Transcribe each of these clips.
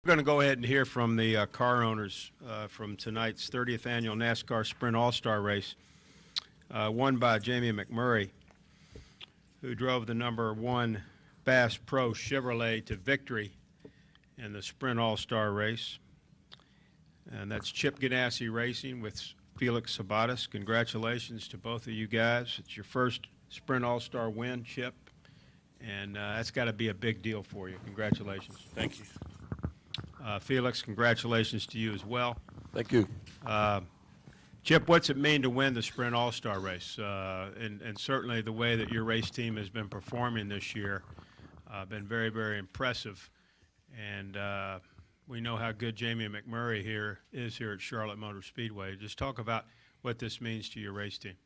We're going to go ahead and hear from the car owners from tonight's 30th annual NASCAR Sprint All-Star Race, won by Jamie McMurray, who drove the #1 Bass Pro Chevrolet to victory in the Sprint All-Star Race. And that's Chip Ganassi Racing with Felix Sabates. Congratulations to both of you guys. It's your first Sprint All-Star win, Chip, and that's got to be a big deal for you. Congratulations. Thank you. Felix, congratulations to you as well. Thank you. Chip, what's it mean to win the Sprint All-Star race? And certainly the way that your race team has been performing this year, been very, very impressive. And we know how good Jamie McMurray is here at Charlotte Motor Speedway. Just talk about what this means to your race team.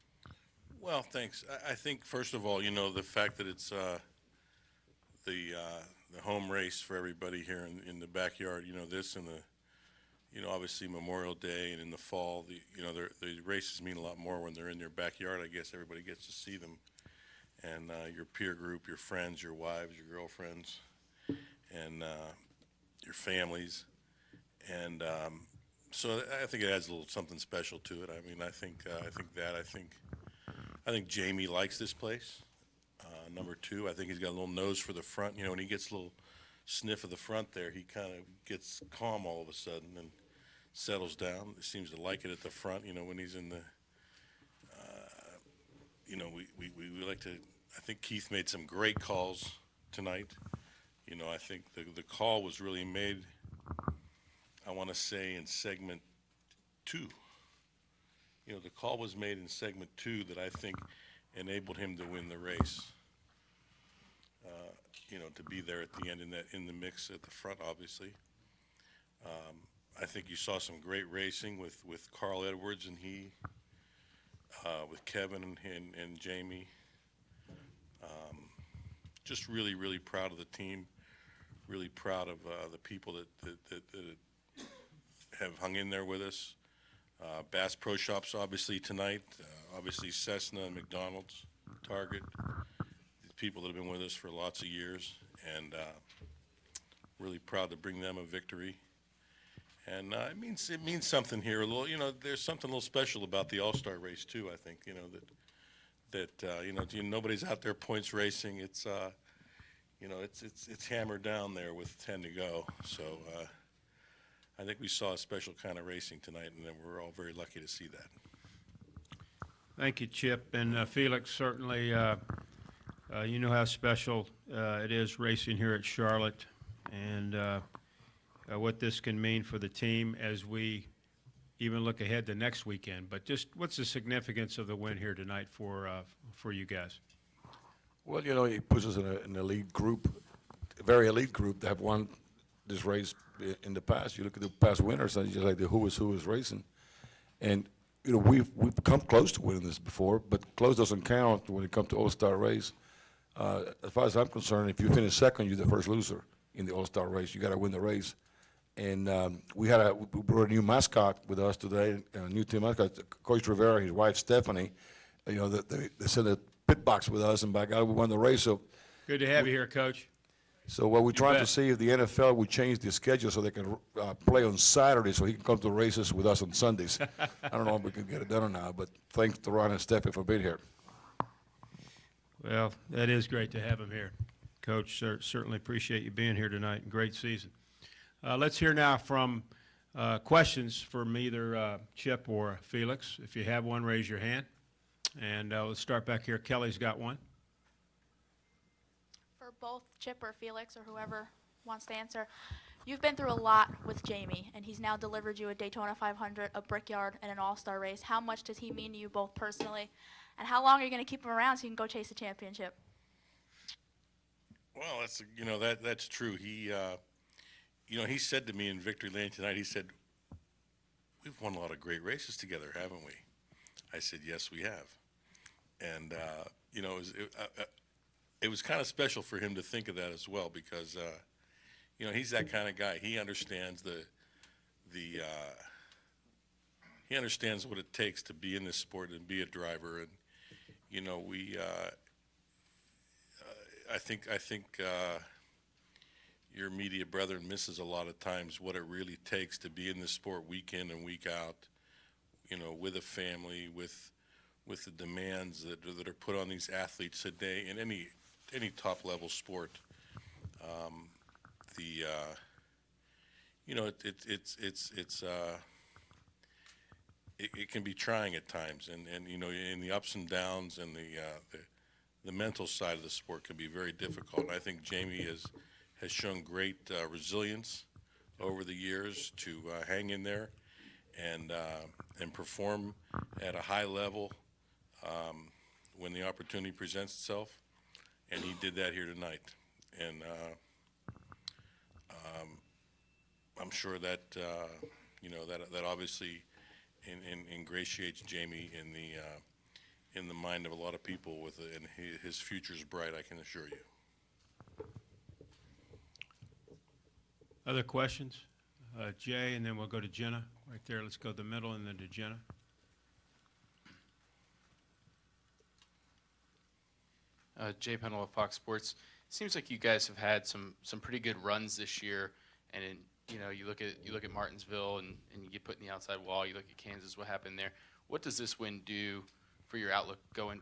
Well, thanks. I think, first of all, you know, the fact that it's the home race for everybody here in the backyard, you know, this and the, you know, obviously Memorial Day and in the fall, the races mean a lot more when they're in their backyard. I guess everybody gets to see them, and your peer group, your friends, your wives, your girlfriends, and your families, and so I think it adds a little something special to it. I mean, I think Jamie likes this place. Number two, I think he's got a little nose for the front. You know, when he gets a little sniff of the front there, he kind of gets calm all of a sudden and settles down. He seems to like it at the front. You know, when he's in the, you know, we like to. I think Keith made some great calls tonight. You know, I think the call was really made, I want to say, in segment 2. You know, the call was made in segment 2 that I think enabled him to win the race. You know, to be there at the end in the mix at the front, obviously. I think you saw some great racing with Carl Edwards and with Kevin and Jamie. Just really, really proud of the team. Really proud of the people that have hung in there with us. Bass Pro Shops, obviously, tonight. Obviously, Cessna and McDonald's, Target. People that have been with us for lots of years, and really proud to bring them a victory. And it means something here. A little, you know, there's something a little special about the All-Star race too. I think, you know, that you know, nobody's out there points racing. It's you know, it's hammered down there with 10 to go. So I think we saw a special kind of racing tonight, and then we're all very lucky to see that. Thank you, Chip. And Felix, certainly you know how special it is racing here at Charlotte, and what this can mean for the team as we even look ahead to next weekend. But just what's the significance of the win here tonight for you guys? Well, you know, it puts us in an elite group, a very elite group that have won this race in the past. You look at the past winners, and just like the who is racing. And, you know, we've come close to winning this before, but close doesn't count when it comes to All-Star race. As far as I'm concerned, if you finish second, you're the first loser in the All-Star race. You got to win the race. And we brought a new mascot with us today, a new team mascot, Coach Rivera, his wife Stephanie. You know, they sent a pit box with us, and by God, we won the race. So good to have you here, Coach. So what we're trying to see if the NFL would change the schedule so they can play on Saturday, so he can come to races with us on Sundays. I don't know if we can get it done or not, but thanks to Ron and Stephanie for being here. Well, that is great to have him here. Coach, certainly appreciate you being here tonight. Great season. Let's hear now from questions from either Chip or Felix. If you have one, raise your hand. And let's start back here. Kelly's got one. For both Chip or Felix or whoever wants to answer, you've been through a lot with Jamie, and he's now delivered you a Daytona 500, a Brickyard, and an All-Star race. How much does he mean to you both personally? And how long are you going to keep him around so you can go chase a championship? Well, that's true. He, you know, he said to me in Victory Lane tonight, he said, "We've won a lot of great races together, haven't we?" I said, "Yes, we have." And you know, it was kind of special for him to think of that as well, because you know, he's that kind of guy. He understands he understands what it takes to be in this sport and be a driver. And you know, I think your media brethren misses a lot of times what it really takes to be in this sport week in and week out, you know, with a family, with the demands that are put on these athletes today in any top level sport. You know, it can be trying at times, and you know, in the ups and downs, and the mental side of the sport can be very difficult. And I think Jamie has shown great resilience over the years to hang in there and perform at a high level when the opportunity presents itself, and he did that here tonight. And I'm sure that you know, that obviously ingratiates Jamie in the mind of a lot of people, and his future's bright, I can assure you. Other questions? Jay, and then we'll go to Jenna. Right there, let's go to the middle and then to Jenna. Jay Pendle of Fox Sports. Seems like you guys have had some pretty good runs this year, and you know, you look at Martinsville and you get put in the outside wall. You look at Kansas, what happened there? What does this win do for your outlook going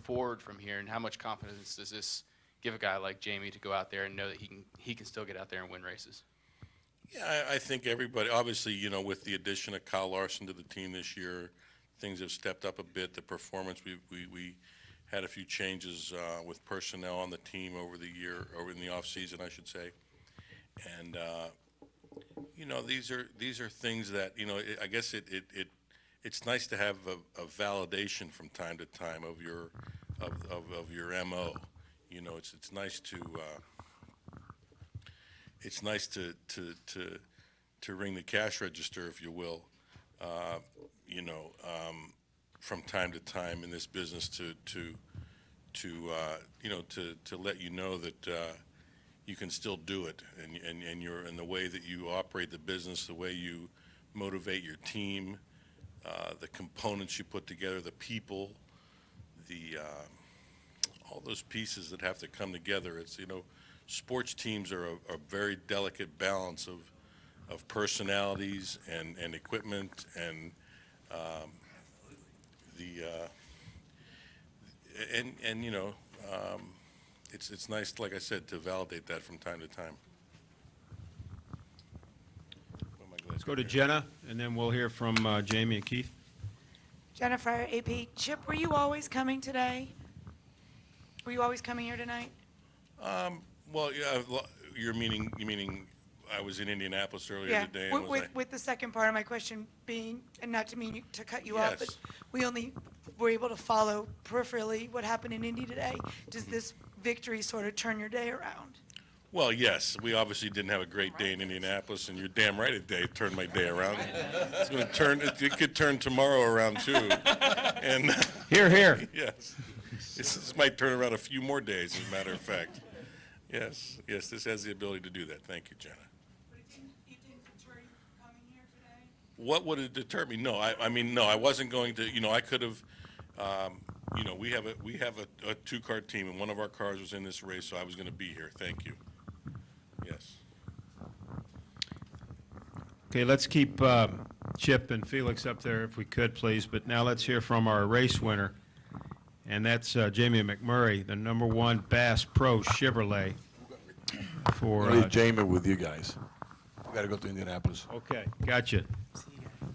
forward from here, and how much confidence does this give a guy like Jamie to go out there and know that he can still get out there and win races? Yeah, I think everybody, obviously, you know, with the addition of Kyle Larson to the team this year, things have stepped up a bit. The performance, we had a few changes with personnel on the team over the year, or in the off season, I should say. And you know, these are things that, you know, I guess it's nice to have a validation from time to time of your MO. You know, it's nice to ring the cash register, if you will. You know, from time to time in this business to you know, to let you know that you can still do it, and you're in the way that you operate the business, the way you motivate your team, the components you put together, the people, all those pieces that have to come together. It's, you know, sports teams are a very delicate balance of personalities and equipment and you know, it's nice, like I said, to validate that from time to time. Let's go to Jenna, and then we'll hear from Jamie and Keith. Jennifer, AP. Chip, were you always coming today? Were you always coming here tonight? Well, yeah, you meaning I was in Indianapolis earlier today. And with the second part of my question being, and not to mean to cut you off, Yes. but we only were able to follow peripherally what happened in Indy today. Does this victory sort of turn your day around? Well, yes, we obviously didn't have a great day in Indianapolis, and you're damn right it turned my day around. It's going to turn. It could turn tomorrow around too. And Here, here. yes, this might turn around a few more days, as a matter of fact. Yes, this has the ability to do that. Thank you, Jenna. But it didn't deter you from coming here today? What would it deter me? No, I mean, no, I wasn't going to. You know, I could have. You know, we have a two-car team, and one of our cars was in this race, so I was going to be here. Thank you. Yes. Okay, let's keep Chip and Felix up there if we could, please. But now let's hear from our race winner, and that's Jamie McMurray, the #1 Bass Pro Chevrolet. For Jamie with you guys. We got to go to Indianapolis. okay, gotcha.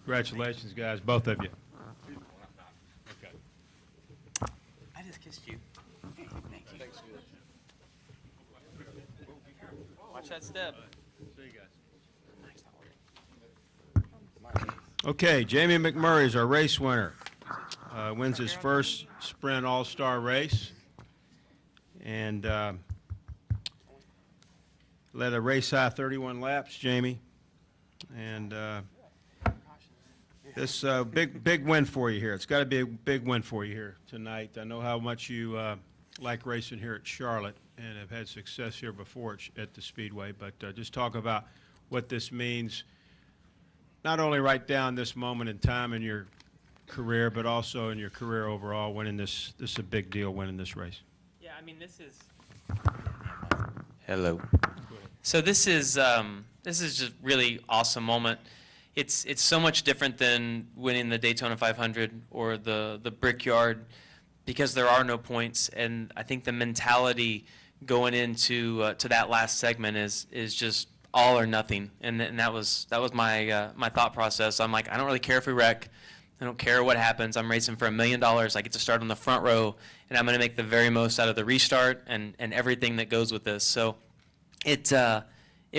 Congratulations, guys, both of you. Okay. I just kissed you. Thank you. Thanks. Watch that step. See you guys. Okay, Jamie McMurray is our race winner. Wins his first sprint all-star race, and led a race high 31 laps, Jamie. And this big win for you here. It's got to be a big win for you here tonight. I know how much you like racing here at Charlotte and have had success here before at the Speedway, but just talk about what this means, not only right down this moment in time in your career, but also in your career overall, winning this. This is a big deal, winning this race. Yeah, I mean, this is. Hello. So this is just really awesome moment. It's so much different than winning the Daytona 500 or the Brickyard because there are no points, and I think the mentality going into to that last segment is just all or nothing, and that was my my thought process. I'm like, I don't really care if we wreck. I don't care what happens. I'm racing for $1 million. I get to start on the front row, and I'm going to make the very most out of the restart and everything that goes with this. So it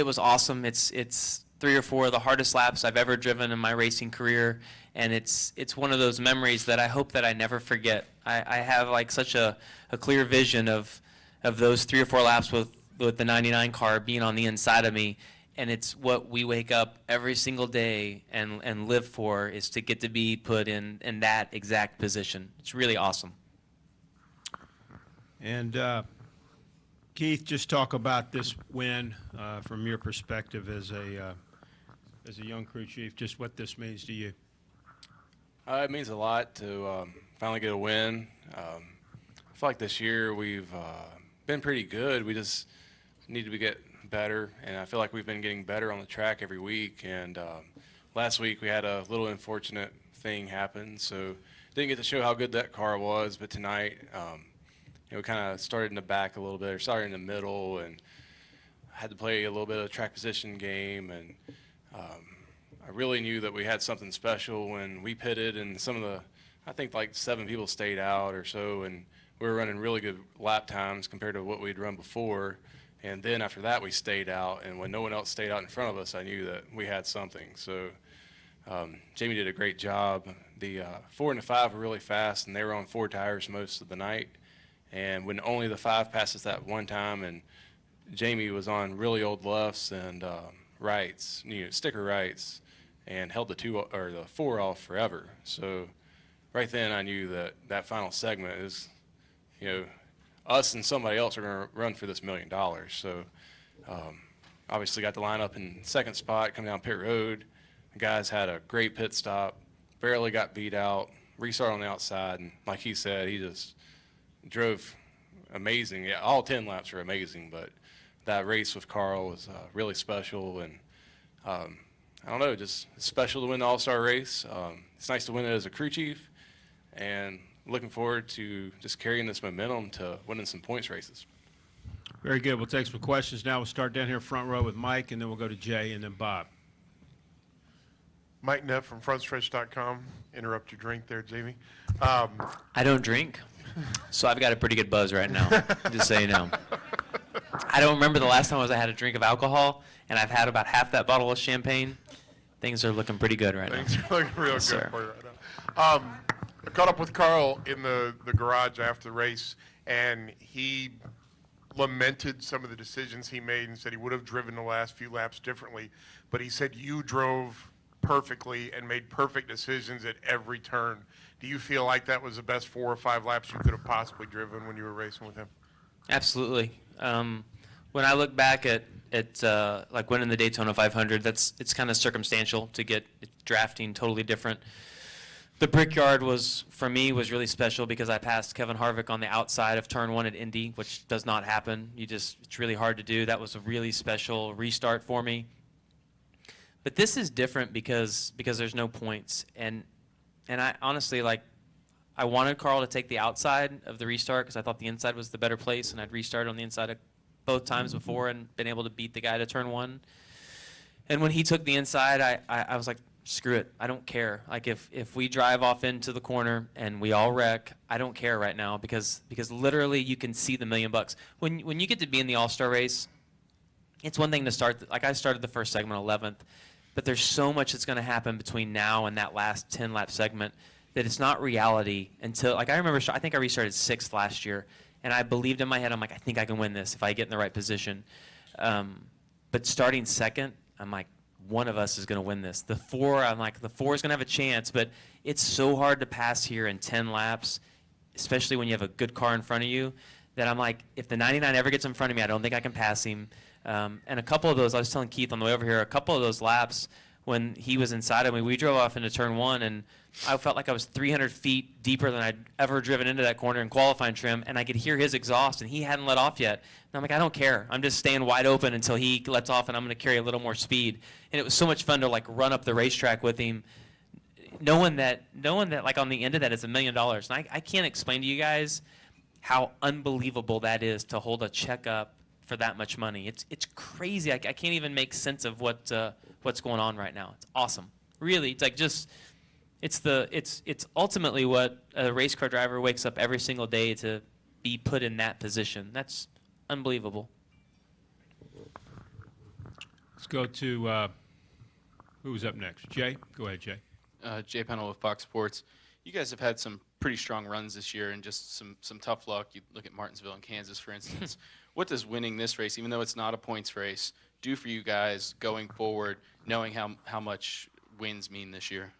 was awesome. It's 3 or 4 of the hardest laps I've ever driven in my racing career, and it's one of those memories that I hope that I never forget. I have like such a clear vision of those 3 or 4 laps with the 99 car being on the inside of me. And it's what we wake up every single day and live for, is to get to be put in that exact position. It's really awesome. And Keith, just talk about this win from your perspective as a young crew chief, just what this means to you. It means a lot to finally get a win. I feel like this year we've been pretty good. We just need to get better, and I feel like we've been getting better on the track every week. And last week we had a little unfortunate thing happen, so didn't get to show how good that car was. But tonight, we kind of started in the back a little bit, or started in the middle, and had to play a little bit of a track position game. And I really knew that we had something special when we pitted, and I think like 7 people stayed out or so, and we were running really good lap times compared to what we'd run before. And then after that, we stayed out, and when no one else stayed out in front of us, I knew that we had something. So Jamie did a great job. The 4 and the 5 were really fast, and they were on 4 tires most of the night. And when only the 5 passes that one time, and Jamie was on really old lefts and rights, sticker rights, and held the 2 or the 4 off forever. So right then, I knew that final segment is, us and somebody else are going to run for this $1 million. So obviously got the line up in second spot, coming down pit road. The guys had a great pit stop, barely got beat out, restart on the outside, and like he said, he just drove amazing. Yeah, all 10 laps were amazing, but that race with Carl was really special, and I don't know, just special to win the All-Star race. It's nice to win it as a crew chief, and looking forward to just carrying this momentum to winning some points races. Very good. We'll take some questions now. We'll start down here front row with Mike, and then we'll go to Jay, and then Bob. Mike Neff from frontstretch.com. Interrupt your drink there, Jamie. I don't drink, so I've got a pretty good buzz right now, just so you know. I don't remember the last time I had a drink of alcohol, and I've had about half that bottle of champagne. Things are looking pretty good right now. Things are looking real Yes, good sir. for you right now. I caught up with Carl in the garage after the race, and he lamented some of the decisions he made and said he would have driven the last few laps differently, but he said you drove perfectly and made perfect decisions at every turn. Do you feel like that was the best 4 or 5 laps you could have possibly driven when you were racing with him? Absolutely. When I look back at like winning the Daytona 500, it's kind of circumstantial to get drafting totally different. The Brickyard for me was really special because I passed Kevin Harvick on the outside of turn 1 at Indy, which does not happen. It's really hard to do. That was a really special restart for me. But this is different because there's no points, and I honestly, I wanted Carl to take the outside of the restart because I thought the inside was the better place, and I'd restarted on the inside both times before and been able to beat the guy to turn 1. And when he took the inside, I was like, screw it, I don't care. Like if we drive off into the corner and we all wreck, I don't care right now because literally you can see the $1 million. When you get to be in the All-Star race, it's one thing to start. Like I started the first segment 11th, but there's so much that's going to happen between now and that last 10-lap segment that it's not reality until, like I remember, I think I restarted 6th last year, and I believed in my head, I'm like, I think I can win this if I get in the right position. But starting 2nd, I'm like, one of us is going to win this. The 4, I'm like, the 4 is going to have a chance, but it's so hard to pass here in 10 laps, especially when you have a good car in front of you, that I'm like, if the 99 ever gets in front of me, I don't think I can pass him. And a couple of those, I was telling Keith on the way over here, a couple of those laps when he was inside of me. We drove off into turn one, and I felt like I was 300 feet deeper than I'd ever driven into that corner in qualifying trim, and I could hear his exhaust, and he hadn't let off yet. And I'm like, I don't care. I'm just staying wide open until he lets off, and I'm going to carry a little more speed. And it was so much fun to like run up the racetrack with him, knowing that like on the end of that is $1 million. And I can't explain to you guys how unbelievable that is to hold a check up for that much money. It's crazy. I can't even make sense of what's going on right now. It's awesome. Really, it's like just it's ultimately what a race car driver wakes up every single day to be put in that position. That's unbelievable. Let's go to who's up next? Jay? Go ahead, Jay. Jay Pennell with Fox Sports. You guys have had some pretty strong runs this year and just some tough luck. You look at Martinsville and Kansas, for instance. What does winning this race, even though it's not a points race, do for you guys going forward, knowing how much wins mean this year?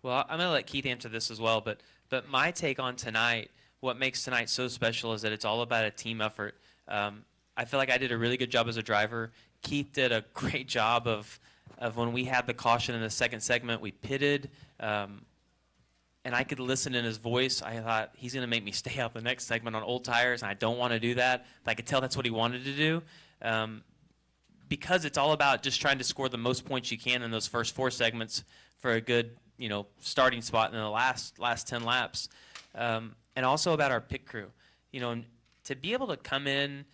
Well, I'm going to let Keith answer this as well, but my take on tonight, what makes tonight so special is that it's all about a team effort. I feel like I did a really good job as a driver. Keith did a great job of when we had the caution in the second segment, we pitted, and I could listen in his voice. I thought, he's going to make me stay out the next segment on old tires, and I don't want to do that. But I could tell that's what he wanted to do. Because it's all about just trying to score the most points you can in those first 4 segments for a good, starting spot in the last 10 laps. And also about our pit crew. To be able to come in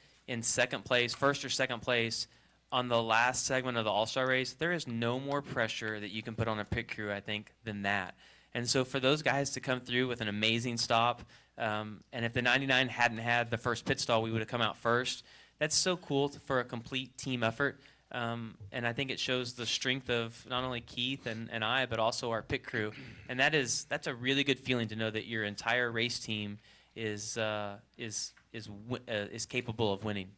second place, first or second place, on the last segment of the All-Star race, there is no more pressure that you can put on a pit crew, I think, than that. And so for those guys to come through with an amazing stop, and if the 99 hadn't had the first pit stall, we would have come out first. That's so cool for a complete team effort. And I think it shows the strength of not only Keith and I, but also our pit crew. And that's a really good feeling to know that your entire race team is capable of winning.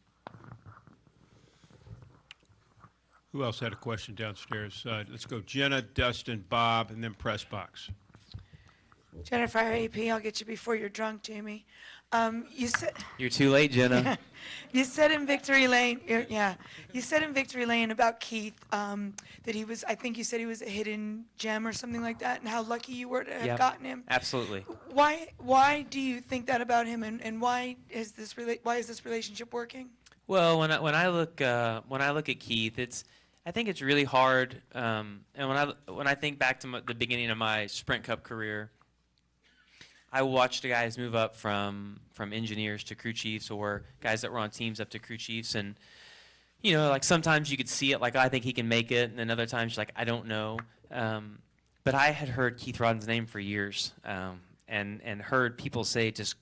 Who else had a question downstairs? Let's go Jenna, Dustin, Bob, and then press box. Jennifer, AP, I'll get you before you're drunk, Jamie. You said You're too late, Jenna. you said in Victory Lane, you said in Victory Lane about Keith that he was. I think you said he was a hidden gem or something like that, and how lucky you were to have gotten him. Absolutely. Why do you think that about him, and why is this relationship working? Well, when I look at Keith, I think it's really hard. And when I think back to the beginning of my Sprint Cup career, I watched guys move up from engineers to crew chiefs, or guys that were on teams up to crew chiefs, and like sometimes you could see it, like I think he can make it, and then other times you're like, I don't know. But I had heard Keith Rodden's name for years, and heard people say just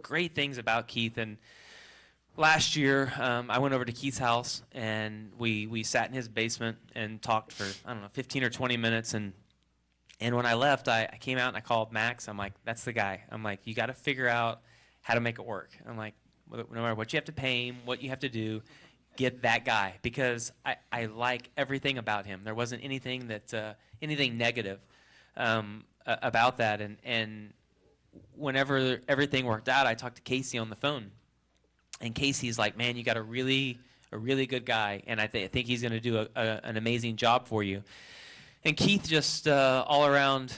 great things about Keith. And last year, I went over to Keith's house, and we sat in his basement and talked for, 15 or 20 minutes. And when I left, I came out and I called Max. I'm like, that's the guy. I'm like, you got to figure out how to make it work. I'm like, no matter what you have to pay him, what you have to do, get that guy. Because I like everything about him. There wasn't anything anything negative about that. And whenever everything worked out, I talked to Casey on the phone. And Casey's like, man, you got a really good guy, and I think he's going to do an amazing job for you. And Keith just all around,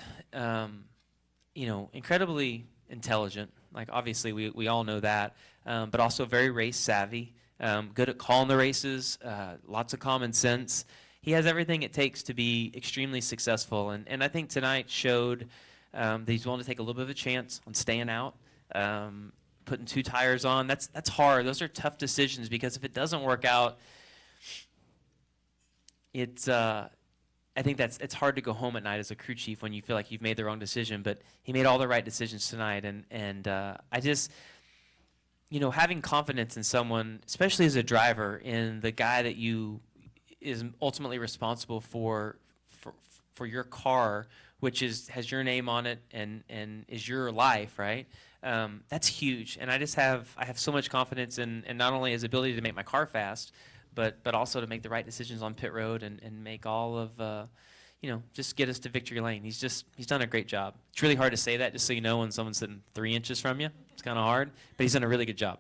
incredibly intelligent. Like obviously we all know that, but also very race savvy, good at calling the races, lots of common sense. He has everything it takes to be extremely successful, and I think tonight showed that he's willing to take a little bit of a chance on staying out. Putting 2 tires on, that's hard. Those are tough decisions, because if it doesn't work out, I think it's hard to go home at night as a crew chief when you feel like you've made the wrong decision. But he made all the right decisions tonight, and I just, having confidence in someone, especially as a driver, in the guy that is ultimately responsible for your car, which has your name on it and is your life, right? That's huge, and I have so much confidence in not only his ability to make my car fast, but also to make the right decisions on pit road and make all of just get us to victory lane. He's done a great job. It's really hard to say that, just so you know, when someone's sitting 3 inches from you. It's kind of hard, but he's done a really good job.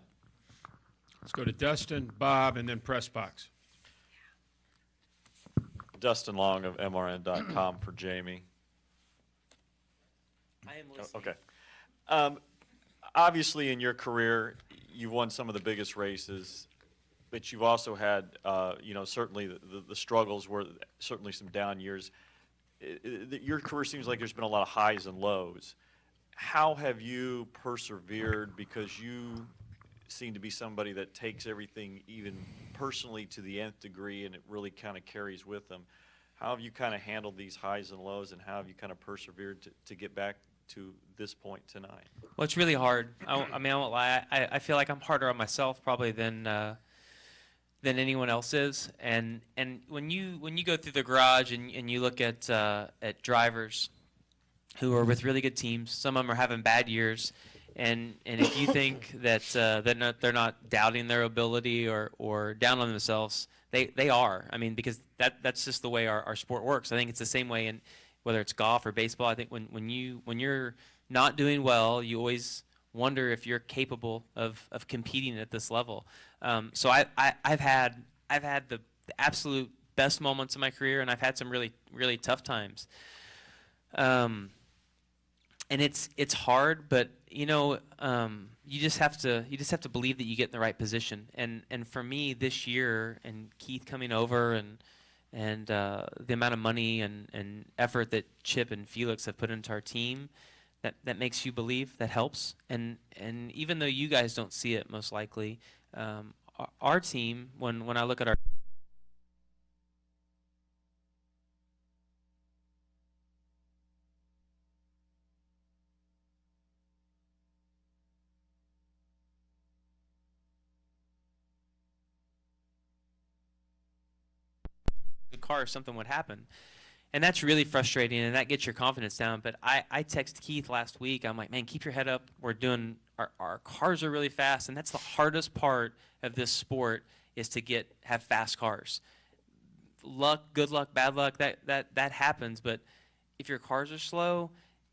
Let's go to Dustin, Bob, and then press box. Dustin Long of MRN.com for Jamie. I am listening. Okay. Obviously, in your career, you've won some of the biggest races, but you've also had, certainly the struggles were certainly some down years. Your career seems like there's been a lot of highs and lows. How have you persevered? Because you seem to be somebody that takes everything even personally to the nth degree, and it really kind of carries with them. How have you kind of handled these highs and lows, and how have you kind of persevered to get back to this point tonight? Well, it's really hard. I mean, I won't lie. I feel like I'm harder on myself probably than anyone else is. And when you go through the garage and you look at drivers who are with really good teams, some of them are having bad years, and if you think that they're not doubting their ability or down on themselves, they are. I mean, because that's just the way our sport works. I think it's the same way in whether it's golf or baseball. I think when you're not doing well, you always wonder if you're capable of competing at this level. So I've had the absolute best moments of my career, and I've had some really, really tough times. And it's hard, but you just have to believe that you get in the right position. And for me this year, and Keith coming over, and the amount of money and effort that Chip and Felix have put into our team, that makes you believe, that helps. And even though you guys don't see it most likely, our team, when I look at our car, if something would happen. And that's really frustrating, and that gets your confidence down. But I texted Keith last week. I'm like, man, keep your head up. We're doing our cars are really fast, and that's the hardest part of this sport is to have fast cars. Luck, good luck, bad luck, that happens. But if your cars are slow,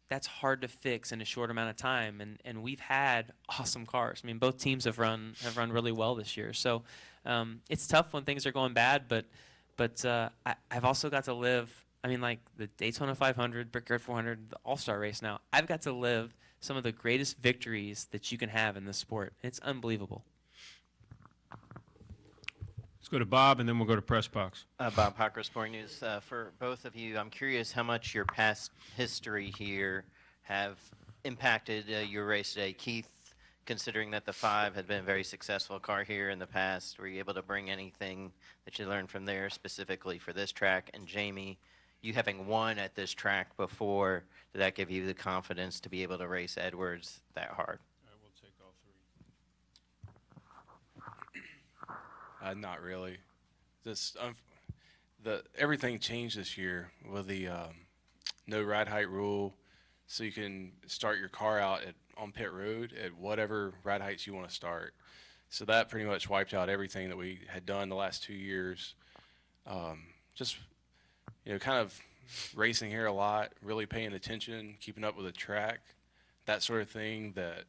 that's hard to fix in a short amount of time. And we've had awesome cars. I mean, both teams have run really well this year. So it's tough when things are going bad, but I've also got to live. I mean, like the Daytona 500, Brickyard 400, the All-Star race now. I've got to live some of the greatest victories that you can have in this sport. It's unbelievable. Let's go to Bob, and then we'll go to Press Box. Bob Hocker, Sport News. For both of you, I'm curious how much your past history here have impacted your race today. Keith, considering that the 5 had been a very successful car here in the past, were you able to bring anything that you learned from there specifically for this track? And Jamie, you having won at this track before, did that give you the confidence to be able to race Edwards that hard? I will take all 3. Not really. Just everything changed this year with the no ride height rule, so you can start your car out on pit road at whatever ride heights you want to start. So that pretty much wiped out everything that we had done the last 2 years. Just kind of racing here a lot, really paying attention, keeping up with the track, that sort of thing that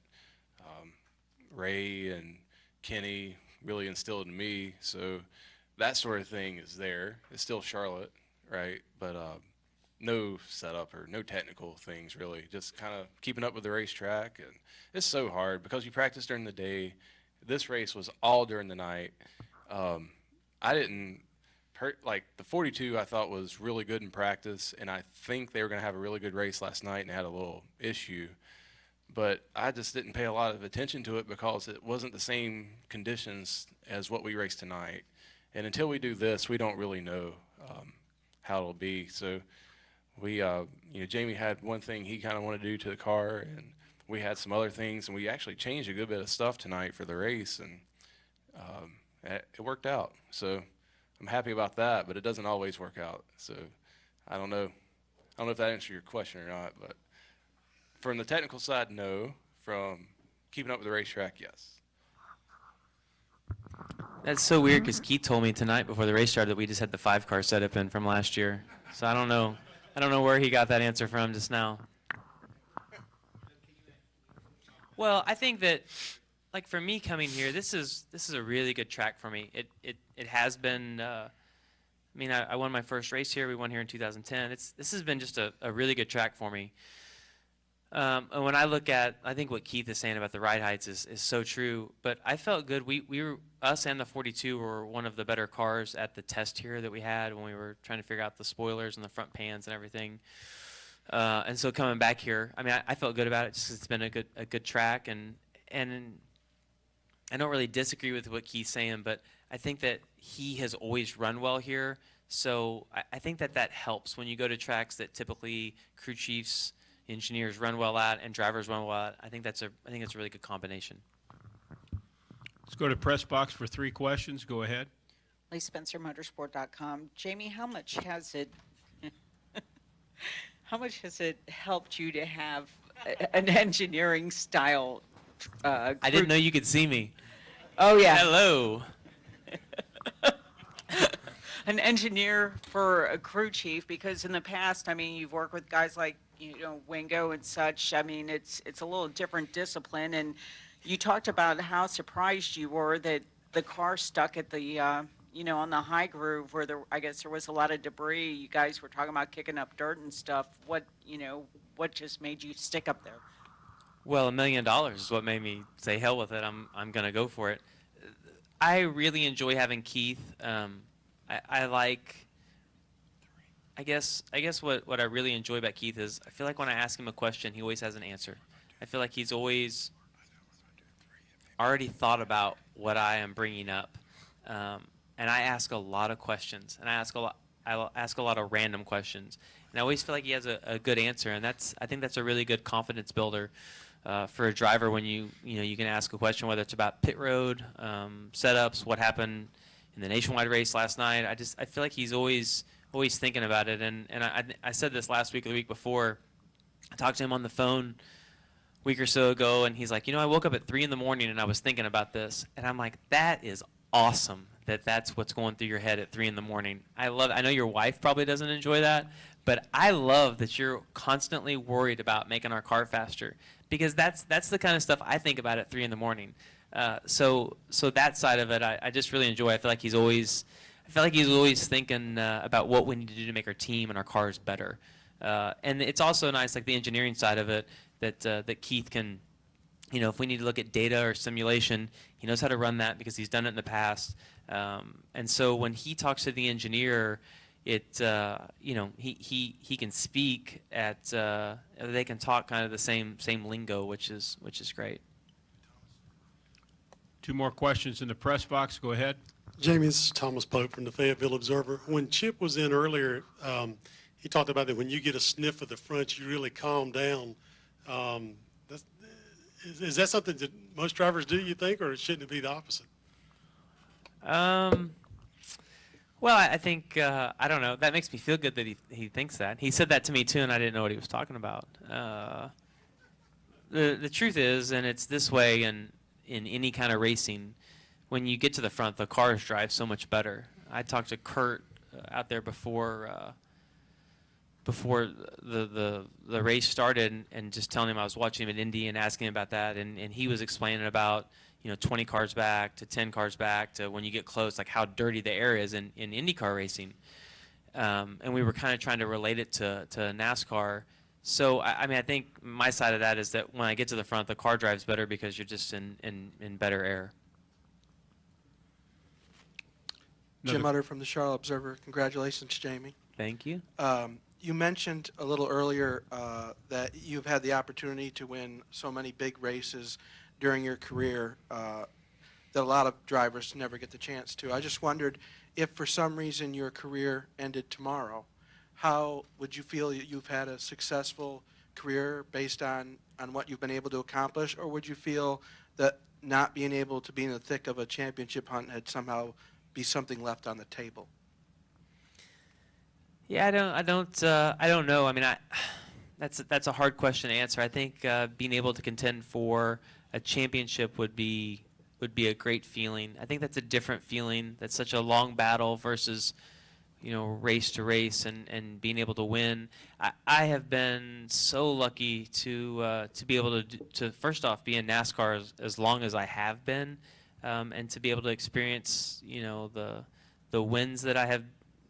Ray and Kenny really instilled in me. So that sort of thing is there. It's still Charlotte, right? But no setup or no technical things really. Just kind of keeping up with the racetrack, and it's so hard because you practice during the day. This race was all during the night. I didn't like the 42. I thought was really good in practice, and I think they were going to have a really good race last night, and had a little issue. But I just didn't pay a lot of attention to it because it wasn't the same conditions as what we raced tonight. And until we do this, we don't really know how it'll be. So we, Jamie had one thing he kind of wanted to do to the car, and we had some other things, and we actually changed a good bit of stuff tonight for the race, and it worked out. So I'm happy about that, but it doesn't always work out. So I don't know if that answered your question or not, but from the technical side, no. From keeping up with the racetrack, yes. That's so weird because Keith told me tonight before the race started that we just had the 5 car setup in from last year. So I don't know where he got that answer from just now. Well, I think that, like for me coming here, this is a really good track for me. It has been I mean, I won my first race here. We won here in 2010. This has been just a really good track for me. And when I look at, I think what Keith is saying about the ride heights is so true. But I felt good. We were, us and the 42 were one of the better cars at the test here that we had when we were trying to figure out the spoilers and the front pans and everything. And so coming back here, I mean, I felt good about it. Just 'cause it's been a good track, and I don't really disagree with what Keith's saying, but I think that he has always run well here. So I think that helps when you go to tracks that typically crew chiefs, engineers run well at, and drivers run well at. I think it's a really good combination. Let's go to press box for 3 questions. Go ahead. Lee Spencer, Motorsport.com. Jamie, how much has it helped you to have an engineering style? I didn't know you could see me. Oh yeah. Hello. An engineer for a crew chief, because in the past, I mean, you've worked with guys like, Wingo and such. I mean, it's a little different discipline, and you talked about how surprised you were that the car stuck at the, on the high groove where I guess there was a lot of debris. You guys were talking about kicking up dirt and stuff. What just made you stick up there? Well, $1 million is what made me say hell with it. I'm gonna go for it. I really enjoy having Keith. I guess what I really enjoy about Keith is I feel like when I ask him a question, he always has an answer. I feel like he's always already thought about what I am bringing up, and I ask a lot of questions, and I ask a lot of random questions, and I always feel like he has a good answer, and I think that's a really good confidence builder for a driver when you can ask a question, whether it's about pit road setups, what happened in the nationwide race last night. I feel like he's always thinking about it, and I said this last week or the week before. I talked to him on the phone a week or so ago, and he's like, I woke up at 3 in the morning and I was thinking about this, and I'm like, that is awesome that's what's going through your head at 3 in the morning. I know your wife probably doesn't enjoy that, but I love that you're constantly worried about making our car faster, because that's the kind of stuff I think about at 3 in the morning. So that side of it, I just really enjoy. I feel like he's always thinking about what we need to do to make our team and our cars better. And it's also nice, like the engineering side of it, that Keith can, if we need to look at data or simulation, he knows how to run that because he's done it in the past. And so when he talks to the engineer, he can speak at, they can talk kind of the same lingo, which is great. 2 more questions in the press box. Go ahead. Jamie, this is Thomas Pope from the Fayetteville Observer. When Chip was in earlier, he talked about that when you get a sniff of the front, you really calm down. Is that something that most drivers do, you think, or shouldn't it be the opposite? Well, I think, I don't know. That makes me feel good that he thinks that. He said that to me, too, and I didn't know what he was talking about. The truth is, and it's this way in any kind of racing, when you get to the front, the cars drive so much better. I talked to Kurt out there before the race started, and just telling him I was watching him at Indy and asking him about that, and he was explaining about 20 cars back to 10 cars back to when you get close, like how dirty the air is in IndyCar racing, and we were kind of trying to relate it to NASCAR. So I mean, I think my side of that is that when I get to the front, the car drives better because you're just in better air. Jim Utter from the Charlotte Observer. Congratulations, Jamie. Thank you. You mentioned a little earlier that you've had the opportunity to win so many big races during your career that a lot of drivers never get the chance to. I just wondered if for some reason your career ended tomorrow, how would you feel you've had a successful career based on what you've been able to accomplish, or would you feel that not being able to be in the thick of a championship hunt had somehow be something left on the table? Yeah, I don't know. I mean, that's a hard question to answer. I think being able to contend for a championship would be a great feeling. I think that's a different feeling. That's such a long battle versus, race to race and being able to win. I have been so lucky to be able to first off be in NASCAR as long as I have been, and to be able to experience the wins that I have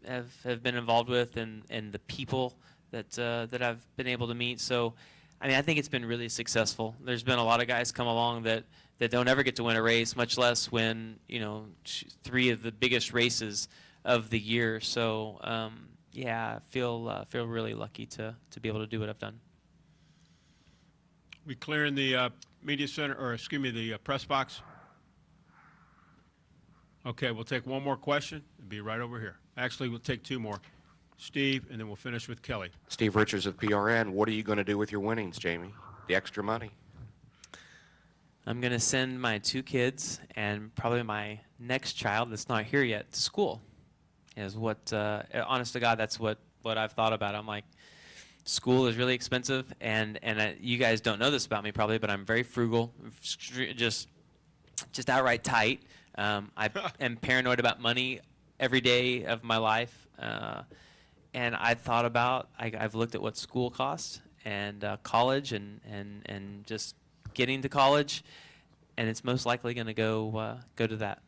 have been involved with, and the people that I've been able to meet. So, I mean, I think it's been really successful. There's been a lot of guys come along that don't ever get to win a race, much less win, 3 of the biggest races of the year. So, yeah, I feel really lucky to be able to do what I've done. We clearing the media center, or excuse me, the press box? Okay, we'll take one more question. It'll be right over here. Actually, we'll take 2 more. Steve, and then we'll finish with Kelly. Steve Richards of PRN. What are you going to do with your winnings, Jamie? The extra money? I'm going to send my 2 kids and probably my next child that's not here yet to school. Is what, honest to God, that's what I've thought about. I'm like, school is really expensive, and you guys don't know this about me probably, but I'm very frugal, just outright tight. I am paranoid about money every day of my life, and I thought about, I've looked at what school costs and college and just getting to college, and it's most likely going to go to that.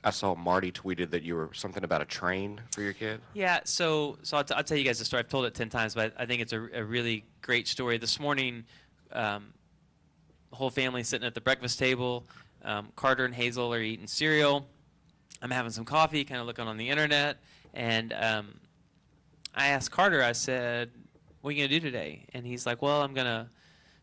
I saw Marty tweeted that you were something about a train for your kid. Yeah, so I'll tell you guys the story. I've told it 10 times, but I think it's a really great story. This morning, the whole family sitting at the breakfast table. Carter and Hazel are eating cereal. I'm having some coffee, kind of looking on the internet, and I asked Carter, I said, what are you going to do today? And he's like, well, I'm going to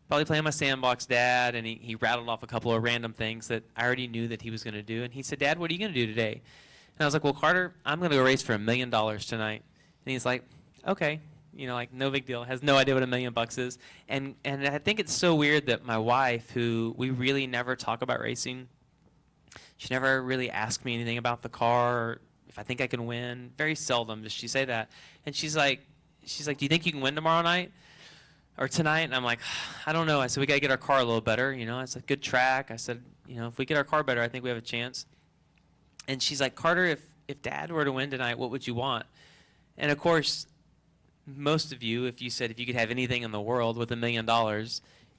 probably play on my sandbox, Dad, and he rattled off a couple of random things that I already knew that he was going to do. And he said, Dad, what are you going to do today? And I was like, well, Carter, I'm going to go race for $1 million tonight. And he's like, okay, like no big deal. Has no idea what $1 million is. And I think it's so weird that my wife, who we really never talk about racing, she never really asked me anything about the car or if I think I can win. Very seldom does she say that. And she's like, do you think you can win tomorrow night? Or tonight? And I'm like, I don't know. I said, we got to get our car a little better. It's a good track. I said, if we get our car better, I think we have a chance. And she's like, Carter, if Dad were to win tonight, what would you want? And of course, most of you, if you said if you could have anything in the world with $1 million,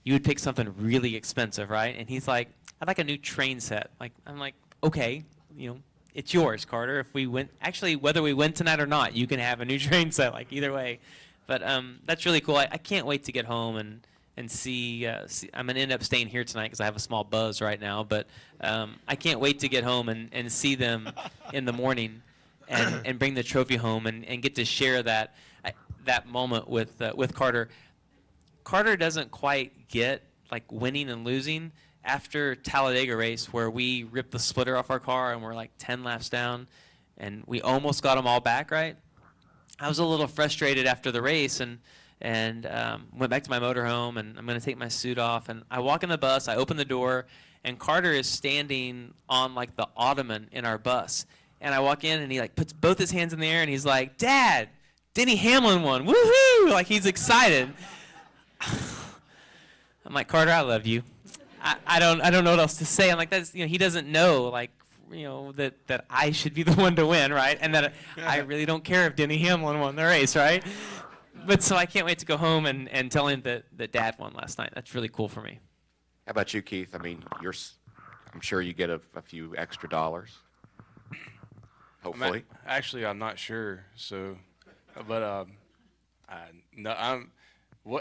you would pick something really expensive, right? And he's like, I'd like a new train set. I'm like, okay, it's yours, Carter. If we win, actually, whether we win tonight or not, you can have a new train set, either way. But that's really cool. I can't wait to get home and see. I'm going to end up staying here tonight because I have a small buzz right now. But I can't wait to get home and see them in the morning and bring the trophy home and get to share that moment with Carter. Carter doesn't quite get winning and losing. After Talladega race, where we ripped the splitter off our car and we're 10 laps down, and we almost got them all back, right? I was a little frustrated after the race and went back to my motorhome, and I'm going to take my suit off. And I walk in the bus, I open the door, and Carter is standing on the ottoman in our bus. And I walk in, and he puts both his hands in the air, and he's like, Dad, Denny Hamlin won, woohoo! He's excited. I'm like, Carter, I love you. I don't know what else to say. I'm like, that's he doesn't know that I should be the one to win, right? And that I really don't care if Denny Hamlin won the race, right? But so I can't wait to go home and tell him that Dad won last night. That's really cool for me. How about you, Keith? I mean, I'm sure you get a few extra dollars. Hopefully. I'm not sure. So, but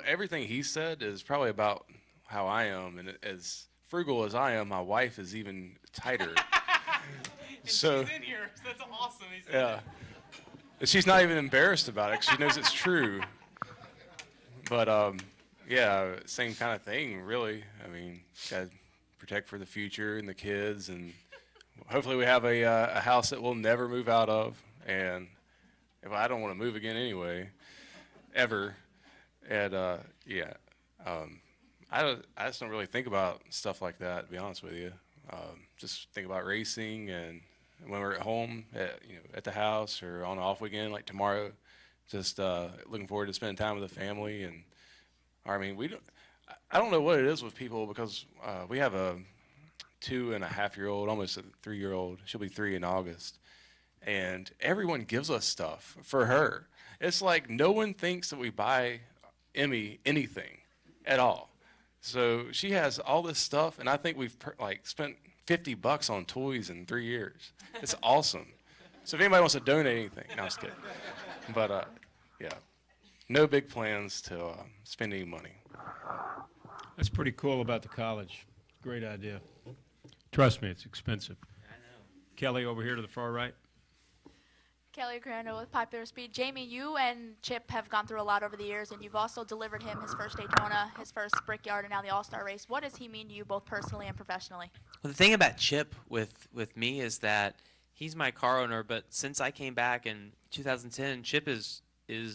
everything he said is probably about how I am, and as frugal as I am, my wife is even tighter. So she's in here. So that's awesome. Yeah, she's not even embarrassed about it 'cause she knows it's true. But yeah, same kind of thing, really. I mean, gotta protect for the future and the kids, and hopefully we have a house that we'll never move out of. And if I don't want to move again anyway, ever. And yeah. I just don't really think about stuff like that, to be honest with you. Just think about racing, and when we're at home, at the house or on an off weekend like tomorrow, just looking forward to spending time with the family. And I mean, I don't know what it is with people, because we have a 2.5-year-old, almost a 3-year-old. She'll be 3 in August, and everyone gives us stuff for her. It's like no one thinks that we buy Emmy anything at all. So she has all this stuff, and I think we've spent $50 on toys in 3 years. It's awesome. So if anybody wants to donate anything, no, I'm just kidding. But yeah, no big plans to spend any money. That's pretty cool about the college. Great idea. Trust me, it's expensive. I know. Kelly over here to the far right. Kelly Grando with Popular Speed. Jamie, you and Chip have gone through a lot over the years, and you've also delivered him his first Daytona, his first Brickyard, and now the All-Star race. What does he mean to you both personally and professionally? Well, the thing about Chip with me is that he's my car owner, but since I came back in 2010, Chip is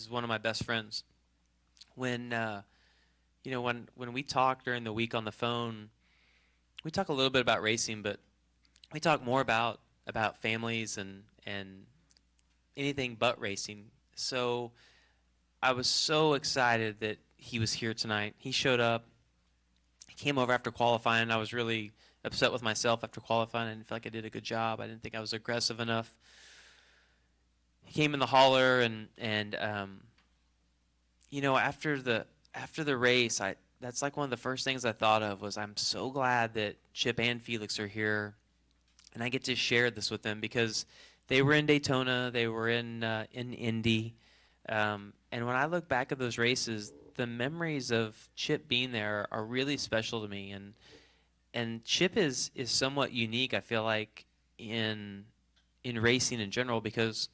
one of my best friends. When when we talk during the week on the phone, we talk a little bit about racing, but we talk more about families and anything but racing. So I was so excited that he was here tonight. He showed up. He came over after qualifying. I was really upset with myself after qualifying. I didn't feel like I did a good job. I didn't think I was aggressive enough. He came in the hauler and after the race, that's like one of the first things I thought of was I'm so glad that Chip and Felix are here, and I get to share this with them because they were in Daytona, they were in Indy, and when I look back at those races, the memories of Chip being there are really special to me, and Chip is somewhat unique, I feel like, in racing in general, because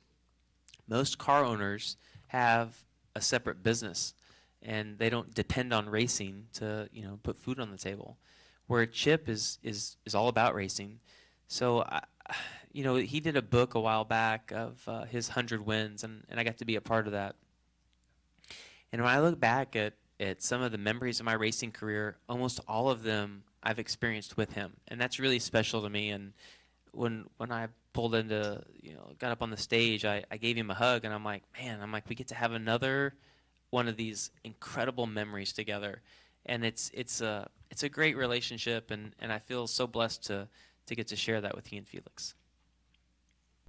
most car owners have a separate business, and they don't depend on racing to put food on the table, where Chip is all about racing. So he did a book a while back of his 100 wins, and I got to be a part of that. And when I look back at some of the memories of my racing career, almost all of them I've experienced with him, and that's really special to me. And when I pulled into, got up on the stage, I gave him a hug, and I'm like, we get to have another one of these incredible memories together, and it's a great relationship, and I feel so blessed to get to share that with he and Felix.